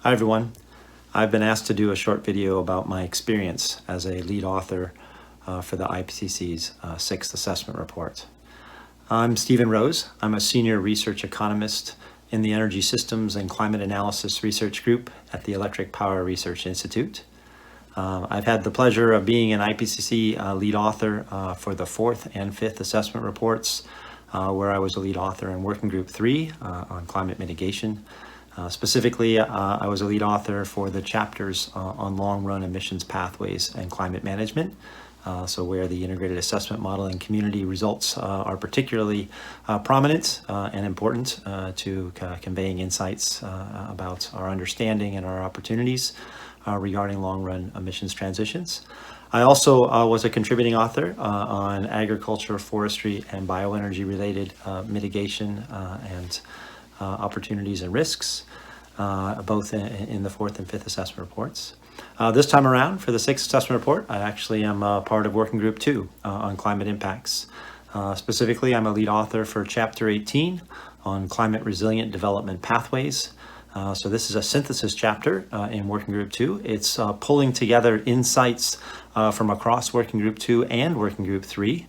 Hi everyone. I've been asked to do a short video about my experience as a lead author for the IPCC's Sixth Assessment Report. I'm Stephen Rose. I'm a senior research economist in the Energy Systems and Climate Analysis Research Group at the Electric Power Research Institute. I've had the pleasure of being an IPCC lead author for the fourth and fifth assessment reports, where I was a lead author in Working Group 3 on climate mitigation. Specifically, I was a lead author for the chapters on long-run emissions pathways and climate management, so where the integrated assessment model and community results are particularly prominent and important to conveying insights about our understanding and our opportunities regarding long-run emissions transitions. I also was a contributing author on agriculture, forestry, and bioenergy related mitigation and opportunities and risks, both in the fourth and fifth assessment reports. This time around, for the sixth assessment report, I actually am part of Working Group 2 on climate impacts. Specifically, I'm a lead author for Chapter 18 on climate resilient development pathways. So this is a synthesis chapter in Working Group 2. It's pulling together insights from across Working Group 2 and Working Group 3.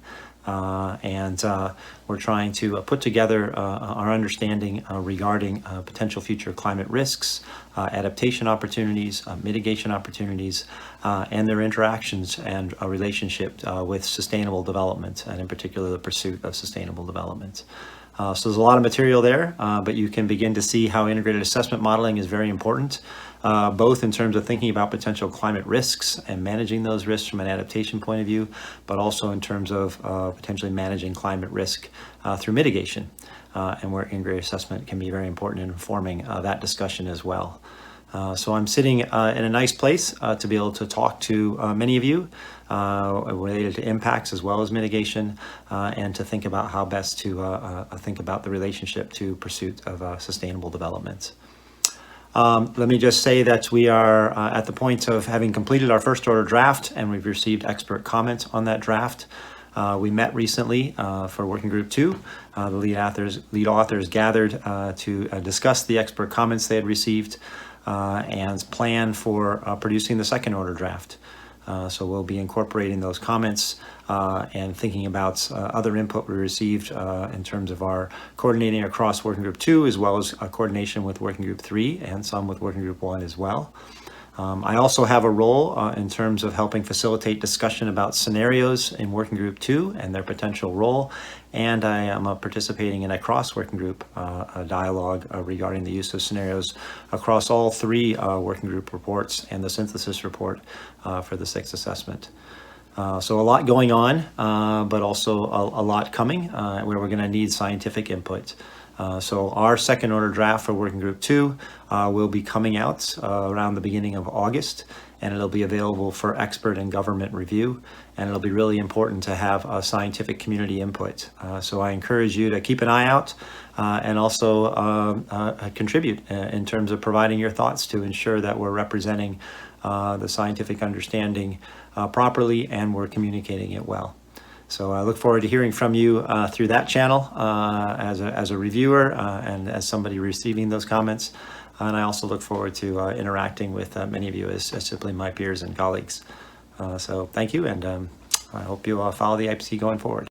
We're trying to put together our understanding regarding potential future climate risks, adaptation opportunities, mitigation opportunities, and their interactions and a relationship with sustainable development, and in particular the pursuit of sustainable development. So there's a lot of material there, but you can begin to see how integrated assessment modeling is very important, both in terms of thinking about potential climate risks and managing those risks from an adaptation point of view, but also in terms of potentially managing climate risk through mitigation, and where integrated assessment can be very important in informing that discussion as well. So I'm sitting in a nice place to be able to talk to many of you related to impacts as well as mitigation, and to think about how best to think about the relationship to pursuit of sustainable development. Let me just say that we are at the point of having completed our first order draft, and we've received expert comments on that draft. We met recently for Working Group 2. The lead authors gathered to discuss the expert comments they had received and plan for producing the second order draft. So we'll be incorporating those comments and thinking about other input we received in terms of our coordinating across Working Group 2, as well as coordination with Working Group 3 and some with Working Group 1 as well. I also have a role in terms of helping facilitate discussion about scenarios in Working Group 2 and their potential role, and I am participating in a cross-working group dialogue regarding the use of scenarios across all three Working Group reports and the synthesis report for the sixth assessment. So a lot going on, but also a lot coming where we're going to need scientific input. So our second order draft for Working Group 2 will be coming out around the beginning of August, and it'll be available for expert and government review, and it'll be really important to have a scientific community input. So I encourage you to keep an eye out and also contribute in terms of providing your thoughts to ensure that we're representing the scientific understanding properly and we're communicating it well. So I look forward to hearing from you through that channel as a reviewer and as somebody receiving those comments. And I also look forward to interacting with many of you as simply my peers and colleagues. So thank you, and I hope you'll follow the IPCC going forward.